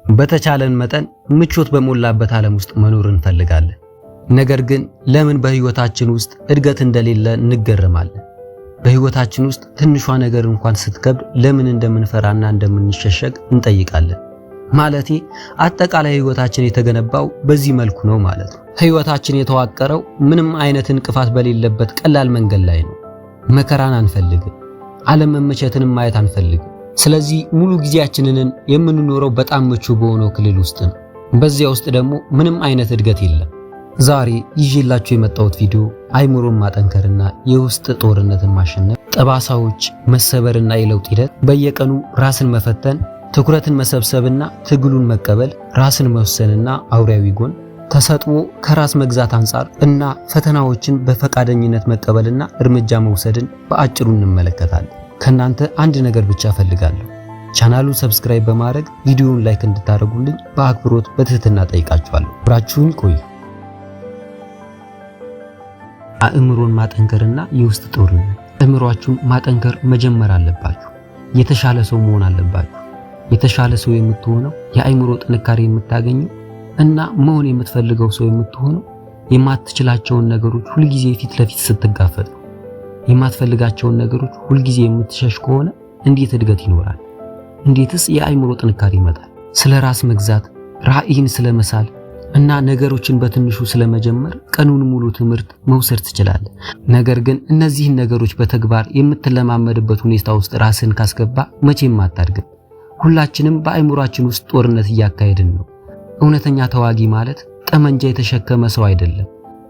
በተቻለን መጠን ምቾት በሞላበት ዓለም ውስጥ መኖር እንፈልጋለን። ነገር ግን ለምን በህይወታችን ውስጥ እድገት እንደሌለ እንገረማለን። በህይወታችን ውስጥ ትንሿ ነገር እንኳን ስትከብድ ለምን እንደምንፈራና እንደምንሸሸግ እንጠይቃለን። ማለቴ አጠቃላይ ህይወታችን የተገነባው በዚህ መልኩ ነው ማለት ነው። ህይወታችን የተዋቀረው ምንም አይነት እንቅፋት በሌለበት ቀላል መንገድ ላይ ነው። መከራን አንፈልግም። አለመመቸትንም ማየት አንፈልግም። ስለዚህ ሙሉ ጊዜያችንን የምንኖረው በጣም ምቹ በሆነው ክልል ውስጥ ነው። በዚያ ውስጥ ደግሞ ምንም አይነት እድገት የለም። ዛሬ ይዤላችሁ የመጣሁት ቪዲዮ አይምሮን ማጠንከርና የውስጥ ጦርነትን ማሸነፍ፣ ጠባሳዎች መሰበርና የለውጥ ሂደት፣ በየቀኑ ራስን መፈተን፣ ትኩረትን መሰብሰብና ትግሉን መቀበል፣ ራስን መወሰንና አውሬያዊ ጎን፣ ተሰጥኦ ከራስ መግዛት አንጻር እና ፈተናዎችን በፈቃደኝነት መቀበልና እርምጃ መውሰድን በአጭሩ እንመለከታለን። ከናንተ አንድ ነገር ብቻ ፈልጋለሁ። ቻናሉን ሰብስክራይብ በማድረግ ቪዲዮውን ላይክ እንድታደርጉልኝ በአክብሮት በትህትና ጠይቃችኋለሁ። አብራችሁን ቆዩ። አእምሮን ማጠንከርና የውስጥ ጦርነት። አእምሮአችሁን ማጠንከር መጀመር አለባችሁ። የተሻለ ሰው መሆን አለባችሁ። የተሻለ ሰው የምትሆነው የአእምሮ ጥንካሬ የምታገኘው እና መሆን የምትፈልገው ሰው የምትሆነው የማትችላቸውን ነገሮች ሁልጊዜ ፊት ለፊት ስትጋፈጥ ነው። የማትፈልጋቸውን ነገሮች ሁልጊዜ የምትሸሽ ከሆነ እንዴት እድገት ይኖራል? እንዴትስ የአእምሮ ጥንካሬ ይመጣል? ስለ ራስ መግዛት፣ ራዕይን ስለመሳል እና ነገሮችን በትንሹ ስለመጀመር ቀኑን ሙሉ ትምህርት መውሰድ ትችላለህ። ነገር ግን እነዚህን ነገሮች በተግባር የምትለማመድበት ሁኔታ ውስጥ ራስን ካስገባ መቼም አታድግም። ሁላችንም በአእምሮአችን ውስጥ ጦርነት እያካሄድን ነው። እውነተኛ ተዋጊ ማለት ጠመንጃ የተሸከመ ሰው አይደለም።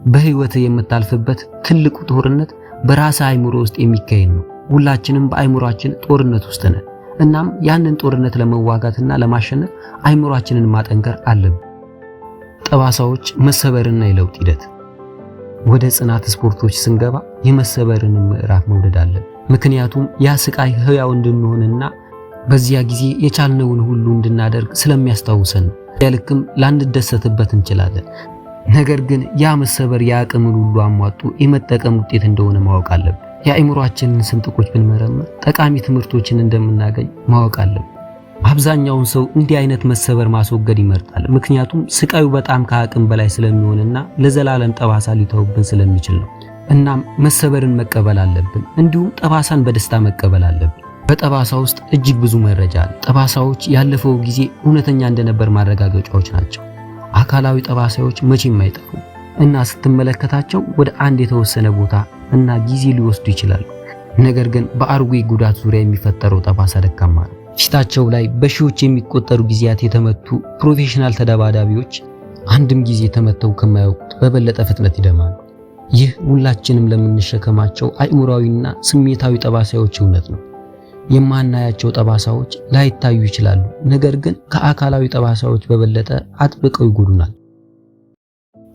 በህይወት የምታልፍበት ትልቁ ጦርነት በራስ አእምሮ ውስጥ የሚካሄድ ነው። ሁላችንም በአእምሮአችን ጦርነት ውስጥ ነን። እናም ያንን ጦርነት ለመዋጋትና ለማሸነፍ አእምሮአችንን ማጠንከር አለብን። ጠባሳዎች መሰበርና የለውጥ ሂደት። ወደ ጽናት ስፖርቶች ስንገባ የመሰበርን ምዕራፍ መውደድ አለብን። ምክንያቱም ያ ስቃይ ህያው እንድንሆንና በዚያ ጊዜ የቻልነውን ሁሉ እንድናደርግ ስለሚያስታውሰን ነው። ያልክም ላንደሰትበት እንችላለን። ነገር ግን ያ መሰበር የአቅምን ሁሉ አሟጡ የመጠቀም ውጤት እንደሆነ ማወቅ አለብን። የአእምሮአችንን ስንጥቆች ብንመረምር ጠቃሚ ትምህርቶችን እንደምናገኝ ማወቅ አለብን። አብዛኛውን ሰው እንዲህ አይነት መሰበር ማስወገድ ይመርጣል። ምክንያቱም ስቃዩ በጣም ከአቅም በላይ ስለሚሆንና ለዘላለም ጠባሳ ሊተውብን ስለሚችል ነው። እናም መሰበርን መቀበል አለብን። እንዲሁም ጠባሳን በደስታ መቀበል አለብን። በጠባሳ ውስጥ እጅግ ብዙ መረጃ አለ። ጠባሳዎች ያለፈው ጊዜ እውነተኛ እንደነበር ማረጋገጫዎች ናቸው። አካላዊ ጠባሳዎች መቼም አይጠፉም እና ስትመለከታቸው ወደ አንድ የተወሰነ ቦታ እና ጊዜ ሊወስዱ ይችላሉ። ነገር ግን በአርዌ ጉዳት ዙሪያ የሚፈጠረው ጠባሳ ደካማ ነው። ፊታቸው ላይ በሺዎች የሚቆጠሩ ጊዜያት የተመቱ ፕሮፌሽናል ተደባዳቢዎች አንድም ጊዜ ተመተው ከማያውቁት በበለጠ ፍጥነት ይደማሉ። ይህ ሁላችንም ለምንሸከማቸው አእምሮአዊና ስሜታዊ ጠባሳዎች እውነት ነው። የማናያቸው ጠባሳዎች ላይታዩ ይችላሉ፣ ነገር ግን ከአካላዊ ጠባሳዎች በበለጠ አጥብቀው ይጎዱናል።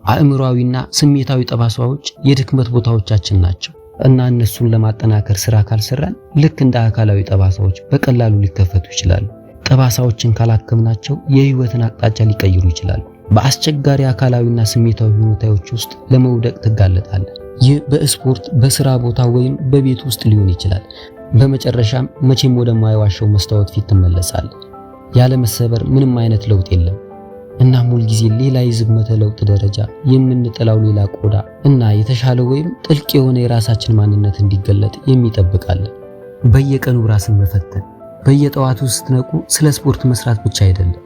አእምሮአዊና ስሜታዊ ጠባሳዎች የድክመት ቦታዎቻችን ናቸው እና እነሱን ለማጠናከር ስራ ካልሰራን ልክ እንደ አካላዊ ጠባሳዎች በቀላሉ ሊከፈቱ ይችላሉ። ጠባሳዎችን ካላከምናቸው የህይወትን አቅጣጫ ሊቀይሩ ይችላሉ። በአስቸጋሪ አካላዊና ስሜታዊ ሁኔታዎች ውስጥ ለመውደቅ ትጋለጣለህ። ይህ በስፖርት፣ በስራ ቦታ ወይም በቤት ውስጥ ሊሆን ይችላል። በመጨረሻም መቼም ወደማይዋሸው መስታወት ፊት ትመለሳለህ። ያለ መሰበር ምንም አይነት ለውጥ የለም። እናም ሁልጊዜ ሌላ የዝግመተ ለውጥ ደረጃ፣ የምንጠላው ሌላ ቆዳ እና የተሻለ ወይም ጥልቅ የሆነ የራሳችን ማንነት እንዲገለጥ የሚጠብቃለን። በየቀኑ ራስን መፈተን። በየጠዋቱ ስትነቁ ስለ ስፖርት መስራት ብቻ አይደለም።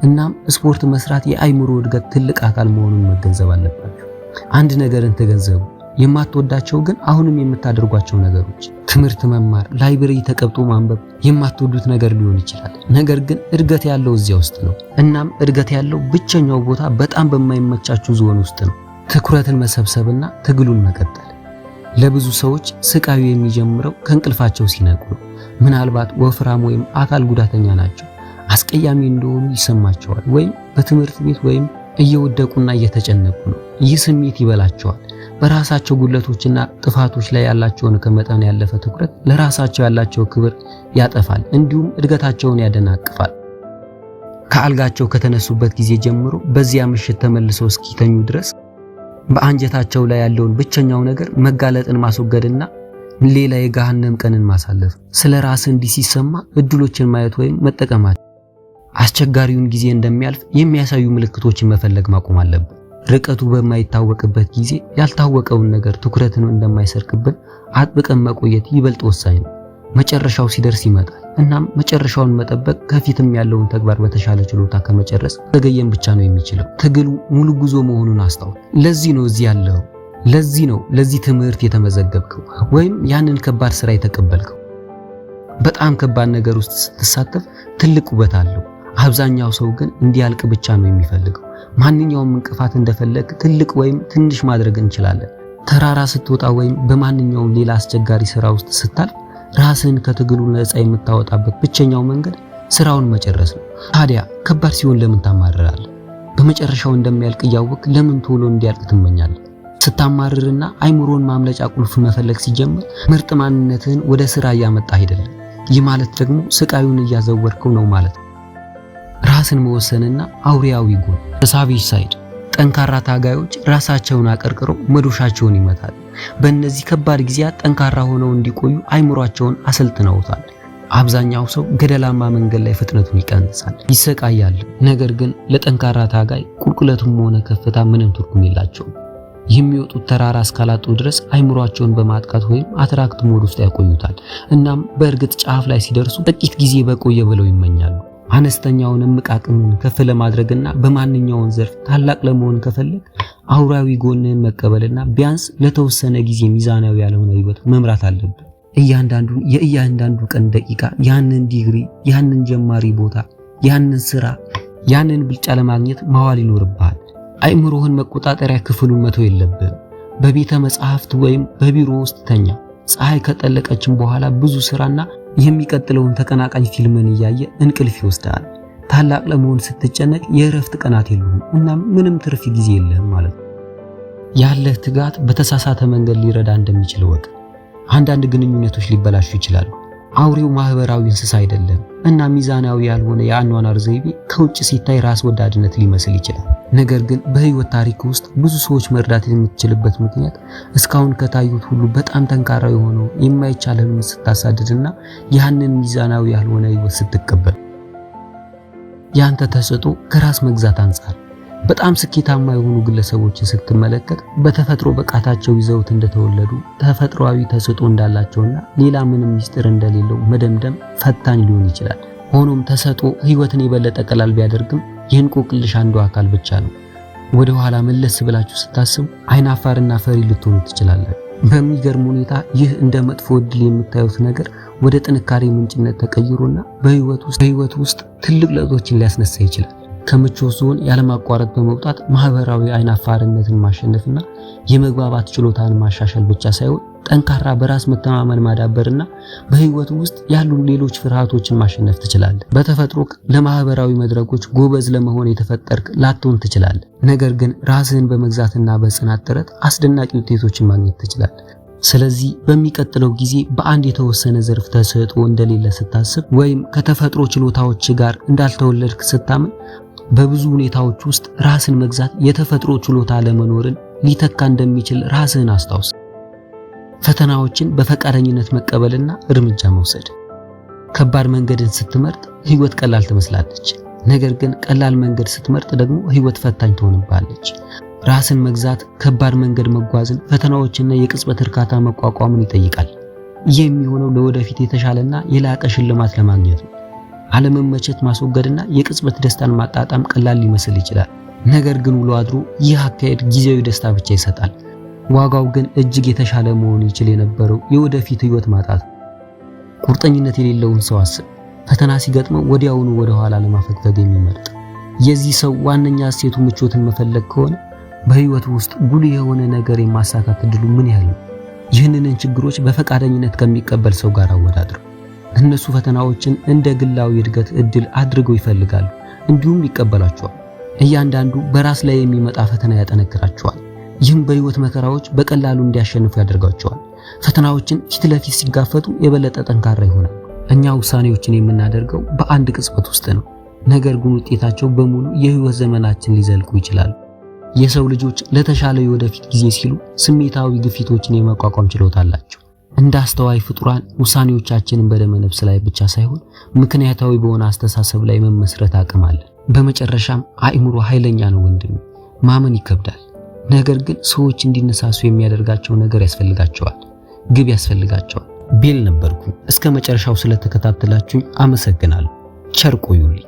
እናም ስፖርት መስራት የአእምሮ እድገት ትልቅ አካል መሆኑን መገንዘብ አለባችሁ። አንድ ነገርን ተገንዘቡ። የማትወዳቸው ግን አሁንም የምታደርጓቸው ነገሮች፣ ትምህርት መማር፣ ላይብረሪ ተቀብጦ ማንበብ የማትወዱት ነገር ሊሆን ይችላል። ነገር ግን እድገት ያለው እዚያ ውስጥ ነው። እናም እድገት ያለው ብቸኛው ቦታ በጣም በማይመቻችሁ ዞን ውስጥ ነው። ትኩረትን መሰብሰብና ትግሉን መቀጠል። ለብዙ ሰዎች ስቃዩ የሚጀምረው ከእንቅልፋቸው ሲነቁ ነው። ምናልባት ወፍራም ወይም አካል ጉዳተኛ ናቸው። አስቀያሚ እንደሆኑ ይሰማቸዋል፣ ወይም በትምህርት ቤት ወይም እየወደቁና እየተጨነቁ ነው። ይህ ስሜት ይበላቸዋል። በራሳቸው ጉድለቶችና ጥፋቶች ላይ ያላቸውን ከመጠን ያለፈ ትኩረት ለራሳቸው ያላቸው ክብር ያጠፋል፣ እንዲሁም እድገታቸውን ያደናቅፋል። ከአልጋቸው ከተነሱበት ጊዜ ጀምሮ በዚያ ምሽት ተመልሰው እስኪተኙ ድረስ በአንጀታቸው ላይ ያለውን ብቸኛው ነገር መጋለጥን ማስወገድና ሌላ የገሃነም ቀንን ማሳለፍ። ስለ ራስ እንዲህ ሲሰማ እድሎችን ማየት ወይም መጠቀማቸው። አስቸጋሪውን ጊዜ እንደሚያልፍ የሚያሳዩ ምልክቶችን መፈለግ ማቆም አለብን። ርቀቱ በማይታወቅበት ጊዜ ያልታወቀውን ነገር ትኩረትን እንደማይሰርቅብን አጥብቀን መቆየት ይበልጥ ወሳኝ ነው። መጨረሻው ሲደርስ ይመጣል። እናም መጨረሻውን መጠበቅ ከፊትም ያለውን ተግባር በተሻለ ችሎታ ከመጨረስ ዘገየን ብቻ ነው የሚችለው። ትግሉ ሙሉ ጉዞ መሆኑን አስታውስ። ለዚህ ነው እዚህ ያለው። ለዚህ ነው ለዚህ ትምህርት የተመዘገብከው ወይም ያንን ከባድ ስራ የተቀበልከው። በጣም ከባድ ነገር ውስጥ ስትሳተፍ ትልቅ ውበት አለው። አብዛኛው ሰው ግን እንዲያልቅ ብቻ ነው የሚፈልገው። ማንኛውም እንቅፋት እንደፈለግ ትልቅ ወይም ትንሽ ማድረግ እንችላለን። ተራራ ስትወጣ ወይም በማንኛውም ሌላ አስቸጋሪ ስራ ውስጥ ስታልፍ ራስን ከትግሉ ነፃ የምታወጣበት ብቸኛው መንገድ ስራውን መጨረስ ነው። ታዲያ ከባድ ሲሆን ለምን ታማርራለህ? በመጨረሻው እንደሚያልቅ እያወቅ ለምን ቶሎ እንዲያልቅ ትመኛለህ? ስታማርርና አይምሮን ማምለጫ ቁልፍ መፈለግ ሲጀምር ምርጥ ማንነትህን ወደ ስራ እያመጣ አይደለም። ይህ ማለት ደግሞ ስቃዩን እያዘወርከው ነው ማለት ነው። ራስን መወሰንና አውሬያዊ ጎን ሳቪጅ ሳይድ። ጠንካራ ታጋዮች ራሳቸውን አቀርቅረው መዶሻቸውን ይመታሉ። በእነዚህ ከባድ ጊዜያት ጠንካራ ሆነው እንዲቆዩ አይምሯቸውን አሰልጥነውታል። አብዛኛው ሰው ገደላማ መንገድ ላይ ፍጥነቱን ይቀንሳል፣ ይሰቃያል። ነገር ግን ለጠንካራ ታጋይ ቁልቁለቱም ሆነ ከፍታ ምንም ትርጉም የላቸውም። የሚወጡት ተራራ እስካላጡ ድረስ አይምሯቸውን በማጥቃት ወይም አትራክት ሞድ ውስጥ ያቆዩታል። እናም በእርግጥ ጫፍ ላይ ሲደርሱ ጥቂት ጊዜ በቆየ ብለው ይመኛሉ። አነስተኛውን እምቃቅምን ከፍ ለማድረግና በማንኛውም ዘርፍ ታላቅ ለመሆን ከፈለግ አውራዊ ጎንህን መቀበልና ቢያንስ ለተወሰነ ጊዜ ሚዛናዊ ያልሆነ ህይወት መምራት አለብን። የእያንዳንዱ ቀን ደቂቃ ያንን ዲግሪ፣ ያንን ጀማሪ ቦታ፣ ያንን ስራ፣ ያንን ብልጫ ለማግኘት ማዋል ይኖርብሃል። አይምሮህን መቆጣጠሪያ ክፍሉን መተው የለብህም። በቤተ መጻሕፍት ወይም በቢሮ ውስጥ ተኛ። ፀሐይ ከጠለቀችም በኋላ ብዙ ስራና የሚቀጥለውን ተቀናቃኝ ፊልምን እያየ እንቅልፍ ይወስዳል። ታላቅ ለመሆን ስትጨነቅ የእረፍት ቀናት የሉም እና ምንም ትርፍ ጊዜ የለህም ማለት ነው። ያለህ ትጋት በተሳሳተ መንገድ ሊረዳ እንደሚችል ወቅ። አንዳንድ ግንኙነቶች ሊበላሹ ይችላሉ። አውሬው ማህበራዊ እንስሳ አይደለም እና ሚዛናዊ ያልሆነ የአኗኗር ዘይቤ ከውጭ ሲታይ ራስ ወዳድነት ሊመስል ይችላል። ነገር ግን በህይወት ታሪክ ውስጥ ብዙ ሰዎች መርዳት የምትችልበት ምክንያት እስካሁን ከታዩት ሁሉ በጣም ጠንካራ የሆነው የማይቻልህን ስታሳድድና ያንን ሚዛናዊ ያልሆነ ህይወት ስትቀበል። ያንተ ተሰጥኦ ከራስ መግዛት አንጻር በጣም ስኬታማ የሆኑ ግለሰቦችን ስትመለከት በተፈጥሮ ብቃታቸው ይዘውት እንደተወለዱ ተፈጥሯዊ ተሰጥኦ እንዳላቸውና ሌላ ምንም ሚስጥር እንደሌለው መደምደም ፈታኝ ሊሆን ይችላል። ሆኖም ተሰጥኦ ህይወትን የበለጠ ቀላል ቢያደርግም የእንቆቅልሽ አንዱ አካል ብቻ ነው። ወደ ኋላ መለስ ብላችሁ ስታስቡ አይናፋርና ፈሪ ልትሆኑ ትችላላችሁ። በሚገርም ሁኔታ ይህ እንደ መጥፎ ዕድል የምታዩት ነገር ወደ ጥንካሬ ምንጭነት ተቀይሮና በህይወት ውስጥ ትልቅ ለውጦችን ሊያስነሳ ይችላል። ከምቾት ዞን ያለማቋረጥ በመውጣት ማህበራዊ አይናፋርነትን ማሸነፍና የመግባባት ችሎታን ማሻሻል ብቻ ሳይሆን ጠንካራ በራስ መተማመን ማዳበርና በህይወት ውስጥ ያሉ ሌሎች ፍርሃቶችን ማሸነፍ ትችላለህ። በተፈጥሮ ለማህበራዊ መድረኮች ጎበዝ ለመሆን የተፈጠርክ ላትሆን ትችላለህ። ነገር ግን ራስህን በመግዛትና በጽናት ጥረት አስደናቂ ውጤቶችን ማግኘት ትችላለህ። ስለዚህ በሚቀጥለው ጊዜ በአንድ የተወሰነ ዘርፍ ተሰጥኦ እንደሌለ ስታስብ ወይም ከተፈጥሮ ችሎታዎች ጋር እንዳልተወለድክ ስታምን በብዙ ሁኔታዎች ውስጥ ራስን መግዛት የተፈጥሮ ችሎታ ለመኖርን ሊተካ እንደሚችል ራስህን አስታውስ። ፈተናዎችን በፈቃደኝነት መቀበልና እርምጃ መውሰድ። ከባድ መንገድን ስትመርጥ ህይወት ቀላል ትመስላለች። ነገር ግን ቀላል መንገድ ስትመርጥ ደግሞ ህይወት ፈታኝ ትሆንባለች። ራስን መግዛት ከባድ መንገድ መጓዝን፣ ፈተናዎችና የቅጽበት እርካታ መቋቋምን ይጠይቃል። ይህ የሚሆነው ለወደፊት የተሻለና የላቀ ሽልማት ለማግኘት ነው። አለመመቸት ማስወገድና የቅጽበት ደስታን ማጣጣም ቀላል ሊመስል ይችላል። ነገር ግን ውሎ አድሮ ይህ አካሄድ ጊዜያዊ ደስታ ብቻ ይሰጣል። ዋጋው ግን እጅግ የተሻለ መሆን ይችል የነበረው የወደፊት ህይወት ማጣት። ቁርጠኝነት የሌለውን ሰው አስብ። ፈተና ሲገጥመው ወዲያውኑ ወደ ኋላ ለማፈግፈግ የሚመርጥ የዚህ ሰው ዋነኛ እሴቱ ምቾትን መፈለግ ከሆነ በህይወት ውስጥ ጉልህ የሆነ ነገር የማሳካት እድሉ ምን ያህል ነው? ይህንን ችግሮች በፈቃደኝነት ከሚቀበል ሰው ጋር አወዳድሩ። እነሱ ፈተናዎችን እንደ ግላዊ እድገት እድል አድርገው ይፈልጋሉ፣ እንዲሁም ይቀበላቸዋል። እያንዳንዱ በራስ ላይ የሚመጣ ፈተና ያጠነክራቸዋል። ይህም በህይወት መከራዎች በቀላሉ እንዲያሸንፉ ያደርጋቸዋል። ፈተናዎችን ፊት ለፊት ሲጋፈጡ የበለጠ ጠንካራ ይሆናል። እኛ ውሳኔዎችን የምናደርገው በአንድ ቅጽበት ውስጥ ነው፣ ነገር ግን ውጤታቸው በሙሉ የህይወት ዘመናችን ሊዘልቁ ይችላሉ። የሰው ልጆች ለተሻለ የወደፊት ጊዜ ሲሉ ስሜታዊ ግፊቶችን የመቋቋም ችሎታ አላቸው። እንደ አስተዋይ ፍጡራን ውሳኔዎቻችንን በደመ ነፍስ ላይ ብቻ ሳይሆን ምክንያታዊ በሆነ አስተሳሰብ ላይ መመስረት አቅም አለን። በመጨረሻም አእምሮ ኃይለኛ ነው ወንድም፣ ማመን ይከብዳል። ነገር ግን ሰዎች እንዲነሳሱ የሚያደርጋቸው ነገር ያስፈልጋቸዋል፣ ግብ ያስፈልጋቸዋል። ቤል ነበርኩ። እስከ መጨረሻው ስለተከታተላችሁኝ አመሰግናለሁ። ቸር ቆዩልኝ።